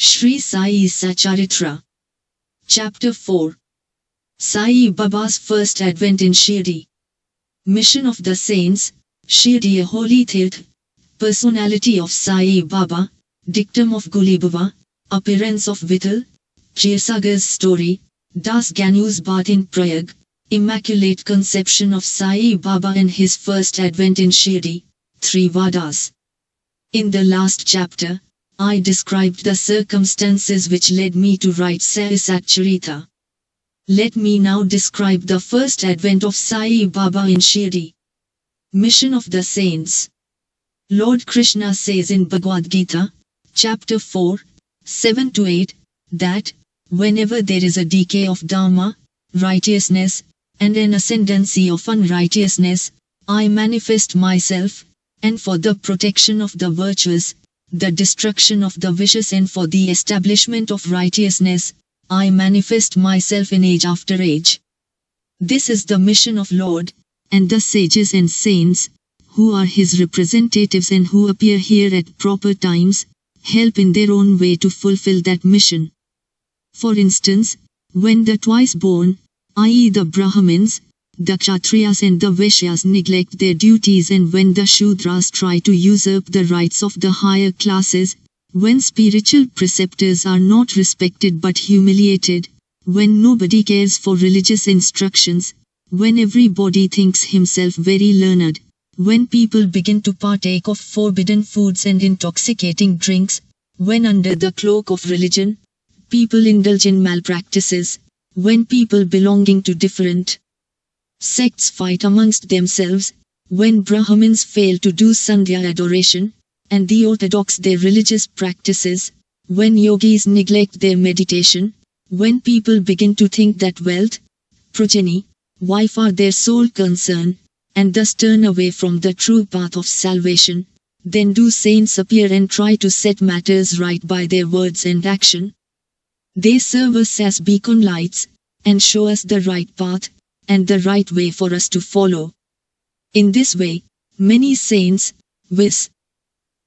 Sri Sai Satcharitra. Chapter 4. Sai Baba's first advent in Shirdi. Mission of the Saints, Shirdi, a holy tirth. Personality of Sai Baba, dictum of Gulibaba, appearance of Vittal, Kshirsaga's story, Das Ganu's Bath in Prayag, Immaculate Conception of Sai Baba and his first advent in Shirdi, 3 Vadas. In the last chapter, I described the circumstances which led me to write Sai Satcharita. Let me now describe the first advent of Sai Baba in Shirdi. Mission of the Saints. Lord Krishna says in Bhagavad Gita, chapter 4, 7-8, that, whenever there is a decay of dharma, righteousness, and an ascendancy of unrighteousness, I manifest myself, and for the protection of the virtuous, the destruction of the vicious, and for the establishment of righteousness, I manifest myself in age after age. This is the mission of Lord, and the sages and saints, who are his representatives and who appear here at proper times, help in their own way to fulfill that mission. For instance, when the twice born, i.e. the Brahmins, the Kshatriyas and the Vaishyas neglect their duties, and when the Shudras try to usurp the rights of the higher classes, when spiritual preceptors are not respected but humiliated, when nobody cares for religious instructions, when everybody thinks himself very learned, when people begin to partake of forbidden foods and intoxicating drinks, when under the cloak of religion, people indulge in malpractices, when people belonging to different sects fight amongst themselves, when Brahmins fail to do Sandhya adoration, and the orthodox their religious practices, when yogis neglect their meditation, when people begin to think that wealth, progeny, wife are their sole concern, and thus turn away from the true path of salvation, then do saints appear and try to set matters right by their words and action. They serve us as beacon lights, and show us the right path, and the right way for us to follow. In this way, many saints, viz.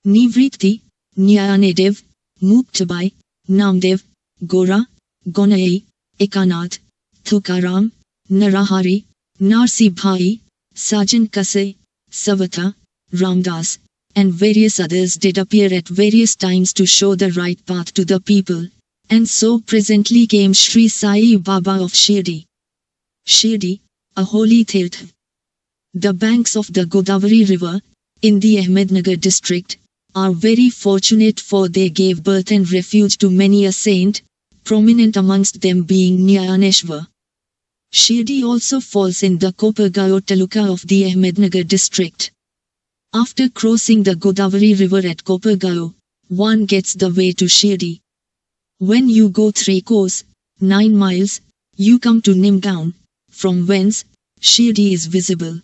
Nivritti, Nyanadev, Muktabai, Namdev, Gora, Gonai, Ekanath, Thukaram, Narahari, Narsibhai, Sajan Kasai, Savata, Ramdas, and various others did appear at various times to show the right path to the people, and so presently came Sri Sai Baba of Shirdi. Shirdi, a holy tirth. The banks of the Godavari river, in the Ahmednagar district, are very fortunate, for they gave birth and refuge to many a saint, prominent amongst them being Nyaneshwar. Shirdi also falls in the Kopargaon taluka of the Ahmednagar district. After crossing the Godavari river at Kopargaon, one gets the way to Shirdi. When you go 3 course, 9 miles, you come to Nimgaon, from whence Shirdi is visible.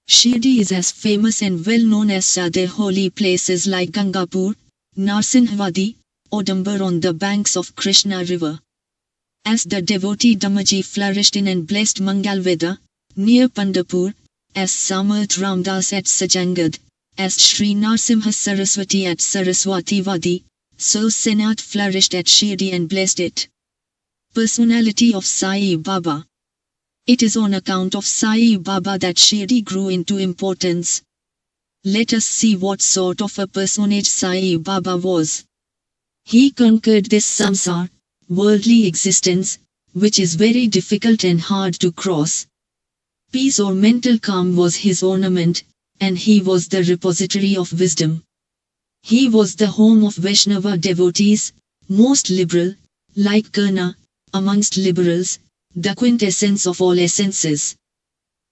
Shirdi is as famous and well known as other holy places like Gangapur, Narsinhvadi, Odumbar on the banks of Krishna river. As the devotee Damaji flourished in and blessed Mangalveda, near Pandharpur, as Samarth Ramdas at Sajangad, as Shri Narsimha Saraswati at Saraswati Vadi, so Senath flourished at Shirdi and blessed it. Personality of Sai Baba. It is on account of Sai Baba that Shirdi grew into importance. Let us see what sort of a personage Sai Baba was. He conquered this samsara, worldly existence, which is very difficult and hard to cross. Peace or mental calm was his ornament, and he was the repository of wisdom. He was the home of Vaishnava devotees, most liberal, like Karna, amongst liberals, the quintessence of all essences.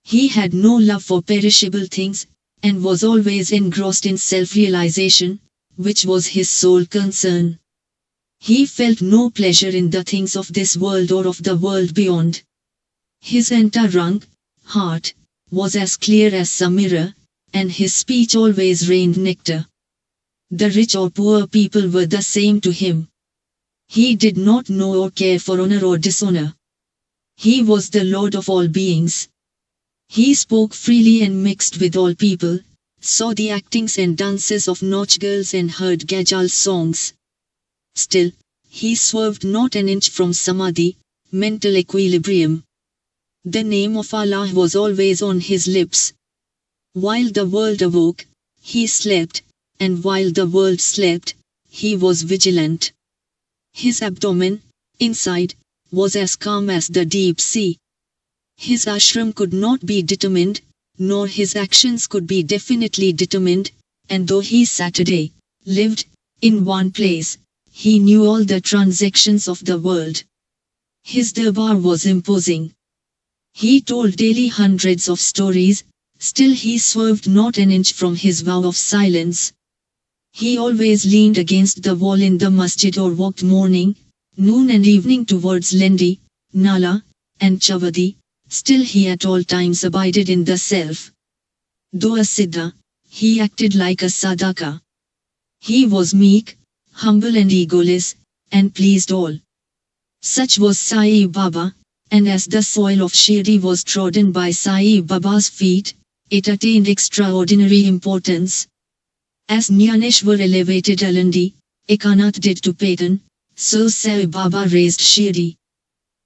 He had no love for perishable things, and was always engrossed in self-realization, which was his sole concern. He felt no pleasure in the things of this world or of the world beyond. His antarang, heart, was as clear as a mirror, and his speech always rained nectar. The rich or poor people were the same to him. He did not know or care for honor or dishonor. He was the Lord of all beings. He spoke freely and mixed with all people, saw the actings and dances of Nautch girls and heard Gajal songs. Still, he swerved not an inch from samadhi, mental equilibrium. The name of Allah was always on his lips. While the world awoke, he slept, and while the world slept, he was vigilant. His abdomen, inside, was as calm as the deep sea. His ashram could not be determined, nor his actions could be definitely determined, and though he Saturday lived in one place, he knew all the transactions of the world. His darbar was imposing. He told daily hundreds of stories, still he swerved not an inch from his vow of silence. He always leaned against the wall in the masjid or walked morning, noon and evening towards Lendi, Nala, and Chavadi, still he at all times abided in the self. Though a siddha, he acted like a sadhaka. He was meek, humble and egoless, and pleased all. Such was Sai Baba, and as the soil of Shirdi was trodden by Sai Baba's feet, it attained extraordinary importance. As Jnaneshwar elevated Alandi, Ekanath did to Patan, so Sai Baba raised Shirdi.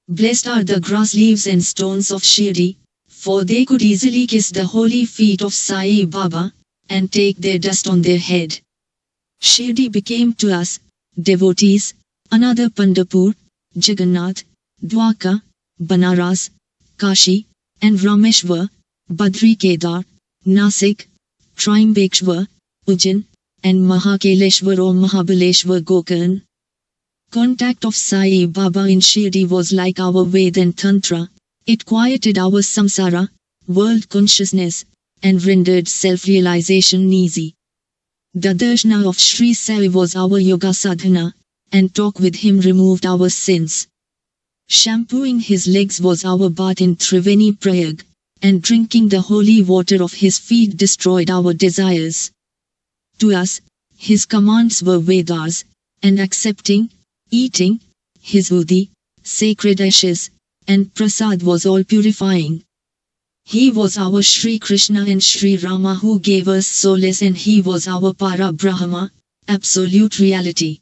Blessed are the grass leaves and stones of Shirdi, for they could easily kiss the holy feet of Sai Baba, and take their dust on their head. Shirdi became to us, devotees, another Pandharpur, Jagannath, Dwarka, Banaras, Kashi, and Rameshwar, Badri Kedar, Nasik, Trimbakeshwar, Ujjain, and Mahakaleshwar or Mahabaleshwar Gokarn. Contact of Sai Baba in Shirdi was like our Ved and Tantra. It quieted our samsara, world consciousness, and rendered self-realization easy. The darshana of Sri Sai was our yoga sadhana, and talk with him removed our sins. Shampooing his legs was our bath in Triveni Prayag, and drinking the holy water of his feet destroyed our desires. To us, his commands were Vedas, and accepting, eating, his udhi, sacred ashes, and prasad was all purifying. He was our Shri Krishna and Shri Rama who gave us solace, and he was our Para Brahma, absolute reality.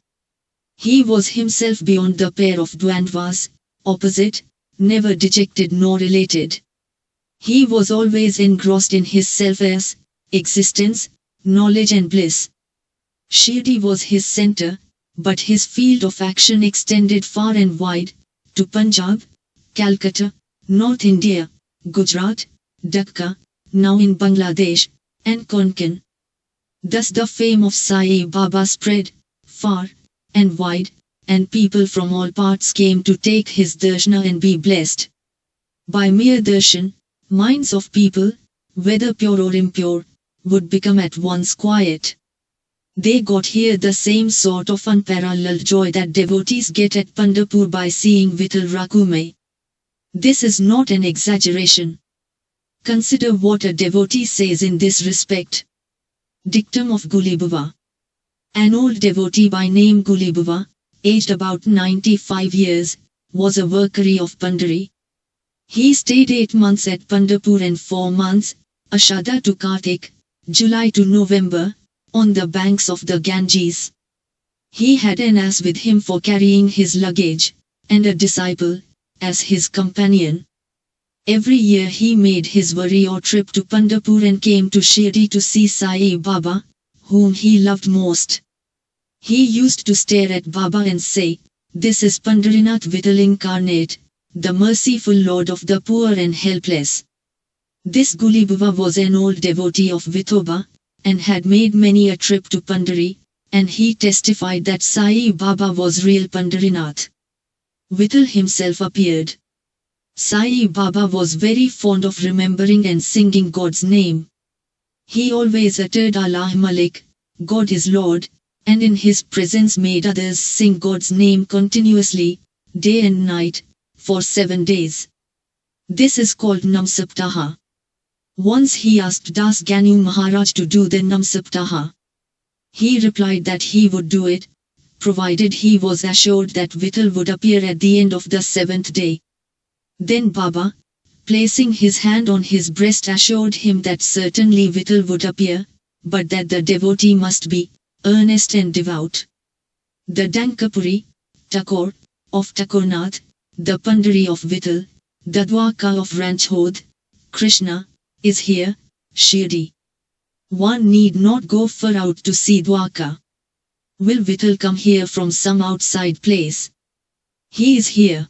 He was himself beyond the pair of dvandvas, opposite, never dejected nor elated. He was always engrossed in his self as existence, knowledge and bliss. Shirdi was his center, but his field of action extended far and wide, to Punjab, Calcutta, North India, Gujarat, Dhaka, now in Bangladesh, and Konkan. Thus the fame of Sai Baba spread, far and wide, and people from all parts came to take his darshana and be blessed. By mere darshan, minds of people, whether pure or impure, would become at once quiet. They got here the same sort of unparalleled joy that devotees get at Pandharpur by seeing Vittal Rakume. This is not an exaggeration. Consider what a devotee says in this respect. Dictum of Gulibuva. An old devotee by name Gulibuva, aged about 95 years, was a workari of Pandari. He stayed 8 months at Pandharpur and 4 months, Ashada to Kartik, July to November, on the banks of the Ganges. He had an ass with him for carrying his luggage, and a disciple, as his companion. Every year he made his warrior trip to Pandharpur and came to Shirdi to see Sai Baba, whom he loved most. He used to stare at Baba and say, "This is Pandharinath Vittal incarnate, the merciful Lord of the poor and helpless." This Gulibuva was an old devotee of Vithoba, and had made many a trip to Pandari, and he testified that Sai Baba was real Pandharinath. Vittal himself appeared. Sai Baba was very fond of remembering and singing God's name. He always uttered Allah Malik, God is Lord, and in his presence made others sing God's name continuously, day and night, for 7 days. This is called Namsaptaha. Once he asked Das Ganu Maharaj to do the Namsaptaha. He replied that he would do it, provided he was assured that Vittal would appear at the end of the 7th day. Then Baba, placing his hand on his breast, assured him that certainly Vittal would appear, but that the devotee must be earnest and devout. the Dankapuri, Takor, of Takornath, the Pandari of Vittal, the Dwarka of Ranchhod, Krishna, is here, Shirdi. One need not go far out to see Dwarka. Will Vittal come here from some outside place? He is here.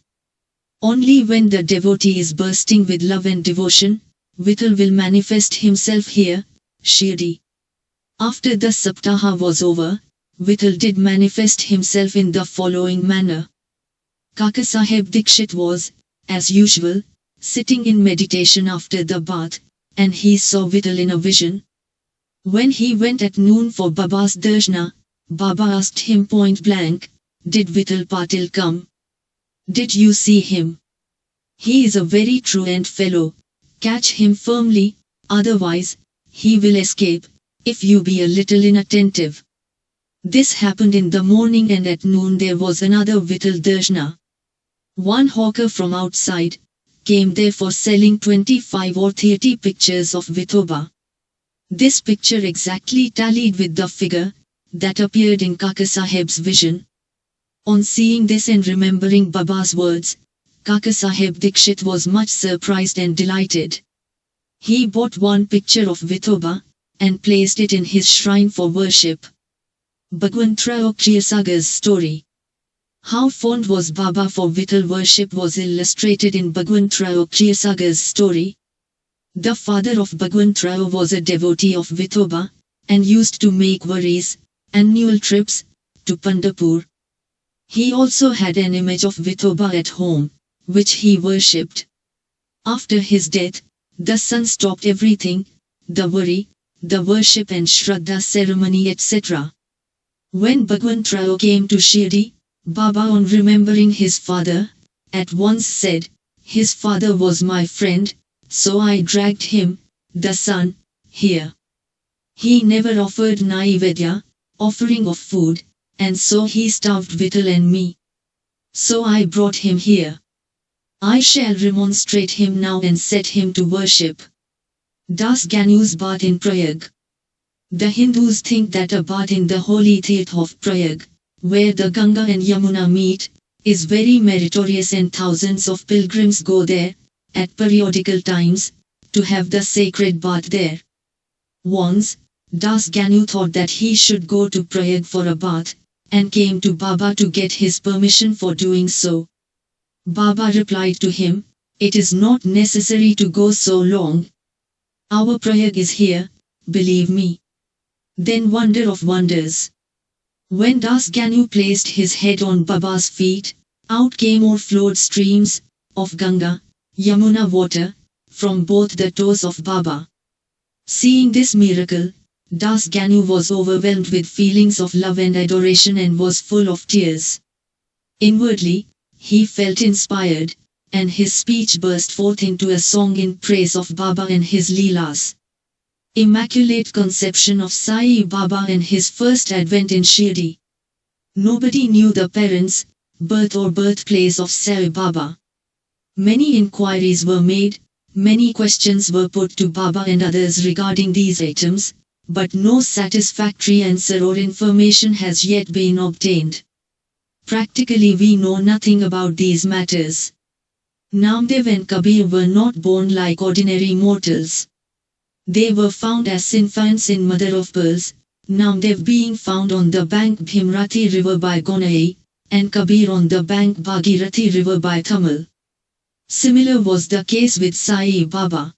Only when the devotee is bursting with love and devotion, Vittal will manifest himself here, Shirdi. After the Saptaha was over, Vittal did manifest himself in the following manner. Kakasaheb Dikshit was, as usual, sitting in meditation after the bath, and he saw Vittal in a vision. When he went at noon for Baba's darshana, Baba asked him point blank, "Did Vittal Patil come? Did you see him? He is a very truant fellow, catch him firmly, otherwise, he will escape, if you be a little inattentive." This happened in the morning, and at noon there was another Vittal darshana. One hawker from outside came there for selling 25 or 30 pictures of Vithoba. This picture exactly tallied with the figure that appeared in Kakasaheb's vision. On seeing this and remembering Baba's words, Kakasaheb Dikshit was much surprised and delighted. He bought one picture of Vithoba and placed it in his shrine for worship. Bhagwan Rao Kshirsaga's story. How fond was Baba for Vittal worship was illustrated in Bhagwan Rao Kshirsaga's story. The father of Bhagwan Rao was a devotee of Vithoba, and used to make worries, annual trips, to Pandharpur. He also had an image of Vithoba at home, which he worshipped. After his death, the son stopped everything, the worry, the worship and Shraddha ceremony etc. When Bhagwan Rao came to Shirdi, Baba, on remembering his father, at once said, "His father was my friend, so I dragged him, the son, here. He never offered Naivedya, offering of food, and so he starved Vittal and me. So I brought him here. I shall remonstrate him now and set him to worship." Das Ganu's bath in Prayag. The Hindus think that a bath in the holy Tirth of Prayag, where the Ganga and Yamuna meet, is very meritorious, and thousands of pilgrims go there, at periodical times, to have the sacred bath there. Once, Das Ganu thought that he should go to Prayag for a bath, and came to Baba to get his permission for doing so. Baba replied to him, "It is not necessary to go so long. Our Prayag is here, believe me." Then wonder of wonders. When Das Ganu placed his head on Baba's feet, out came or flowed streams of Ganga, Yamuna water, from both the toes of Baba. Seeing this miracle, Das Ganu was overwhelmed with feelings of love and adoration and was full of tears. Inwardly, he felt inspired, and his speech burst forth into a song in praise of Baba and his Leelas. Immaculate Conception of Sai Baba and his first advent in Shirdi. Nobody knew the parents, birth or birthplace of Sai Baba. Many inquiries were made, many questions were put to Baba and others regarding these items, but no satisfactory answer or information has yet been obtained. Practically we know nothing about these matters. Namdev and Kabir were not born like ordinary mortals. They were found as infants in mother of pearls, Namdev being found on the bank Bhimrathi river by Gunaji, and Kabir on the bank Bhagirathi river by Thamel. Similar was the case with Sai Baba.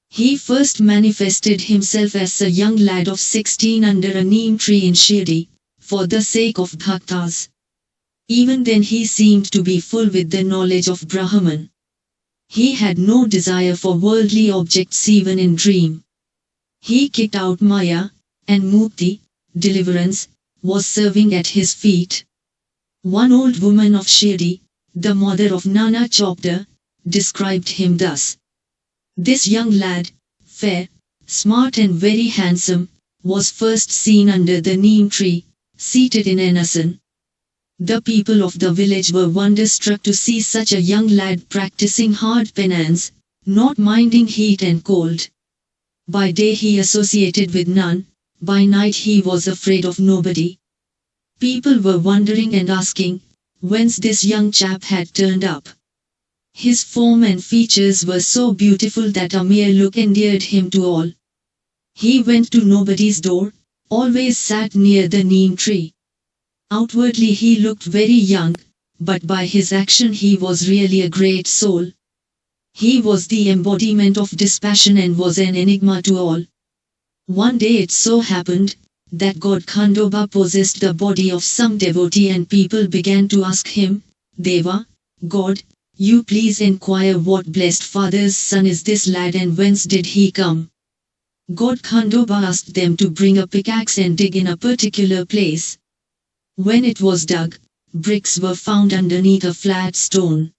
He first manifested himself as a young lad of 16 under a neem tree in Shirdi, for the sake of bhaktas. Even then he seemed to be full with the knowledge of Brahman. He had no desire for worldly objects even in dream. He kicked out Maya, and Mukti, deliverance, was serving at his feet. One old woman of Shirdi, the mother of Nana Chopda, described him thus. This young lad, fair, smart and very handsome, was first seen under the neem tree, seated in an asan. The people of the village were wonderstruck to see such a young lad practicing hard penance, not minding heat and cold. By day he associated with none, by night he was afraid of nobody. People were wondering and asking, whence this young chap had turned up. His form and features were so beautiful that a mere look endeared him to all. He went to nobody's door, always sat near the neem tree. Outwardly he looked very young, but by his action he was really a great soul. He was the embodiment of dispassion and was an enigma to all. One day it so happened that God Khandoba possessed the body of some devotee and people began to ask him, Deva, God, you please inquire what blessed father's son is this lad and whence did he come. God Khandoba asked them to bring a pickaxe and dig in a particular place. When it was dug, bricks were found underneath a flat stone.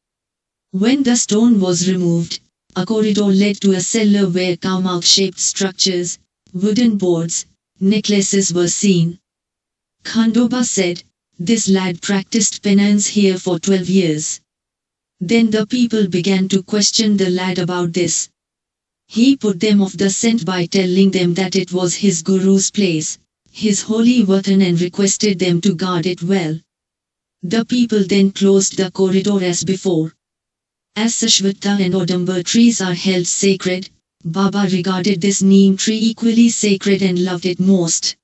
When the stone was removed, a corridor led to a cellar where cow-mouth-shaped structures, wooden boards, necklaces were seen. Khandoba said, this lad practiced penance here for 12 years. Then the people began to question the lad about this. He put them off the scent by telling them that it was his guru's place, his holy vatan, and requested them to guard it well. The people then closed the corridor as before. As Sashvata and Odamba trees are held sacred, Baba regarded this neem tree equally sacred and loved it most.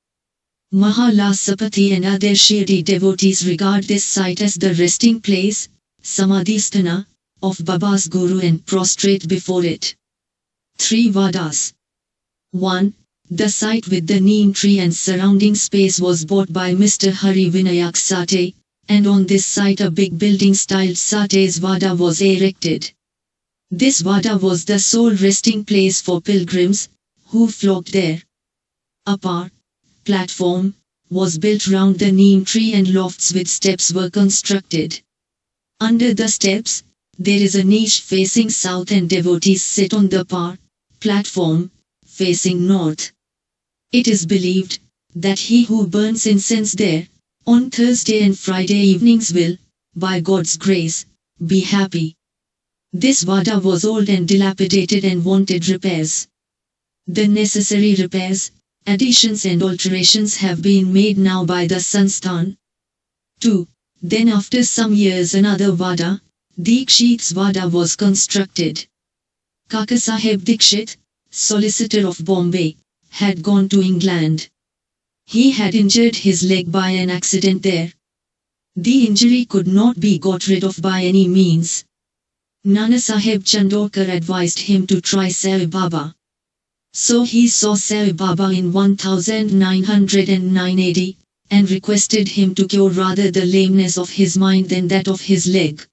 Mahalasapati and other Shirdi devotees regard this site as the resting place, Samadhisthana, of Baba's Guru and prostrate before it. 3 Vadas. 1. The site with the neem tree and surrounding space was bought by Mr. Hari Vinayak Sate, and on this site a big building styled Sate's Vada was erected. This Vada was the sole resting place for pilgrims, who flocked there. A platform, was built round the neem tree and lofts with steps were constructed. Under the steps, there is a niche facing south and devotees sit on the platform, facing north. It is believed that he who burns incense there, on Thursday and Friday evenings will, by God's grace, be happy. This Vada was old and dilapidated and wanted repairs. The necessary repairs, additions and alterations have been made now by the Sansthan. 2. Then after some years another Vada, Dikshit's Vada was constructed. Kakasaheb Dikshit, solicitor of Bombay, had gone to England. He had injured his leg by an accident there. The injury could not be got rid of by any means. Nanasaheb Chandorkar advised him to try Sai Baba. So he saw Sai Baba in 1909 AD, and requested him to cure rather the lameness of his mind than that of his leg.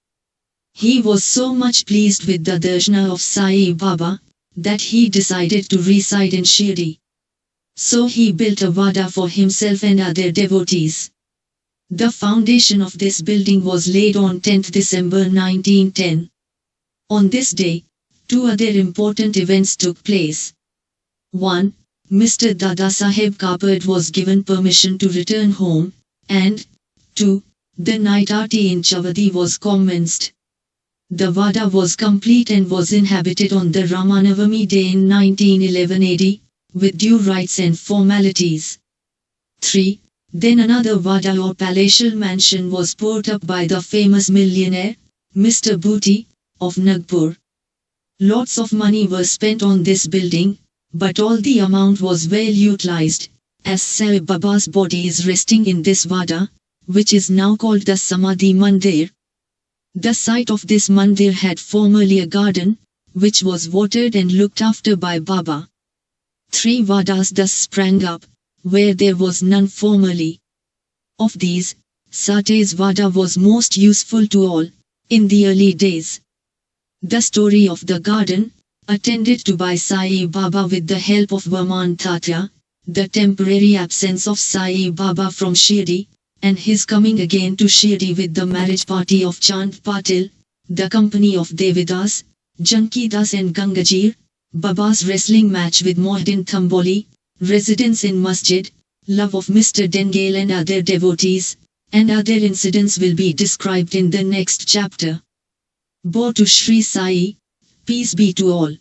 He was so much pleased with the darshana of Sai Baba, that he decided to reside in Shirdi. So he built a Vada for himself and other devotees. The foundation of this building was laid on 10th December 1910. On this day, 2 other important events took place. 1. Mr. Dadasaheb Kapad was given permission to return home, and 2. The night aarti in Chavadi was commenced. The Vada was complete and was inhabited on the Ramanavami day in 1911 AD, with due rites and formalities. 3. Then another Vada or palatial mansion was put up by the famous millionaire, Mr. Booty, of Nagpur. Lots of money were spent on this building, but all the amount was well utilized, as Sai Baba's body is resting in this Vada, which is now called the Samadhi Mandir. The site of this mandir had formerly a garden, which was watered and looked after by Baba. 3 Vadas thus sprang up, where there was none formerly. Of these, Sate's Vada was most useful to all, in the early days. The story of the garden, attended to by Sai Baba with the help of Vaman Tatya, the temporary absence of Sai Baba from Shirdi, and his coming again to Shirdi with the marriage party of Chand Patil, the company of Devidas, Jankidas and Gangajir, Baba's wrestling match with Mohdin Thamboli, residence in Masjid, love of Mr. Dengale and other devotees, and other incidents will be described in the next chapter. Bo to Sri Sai, peace be to all.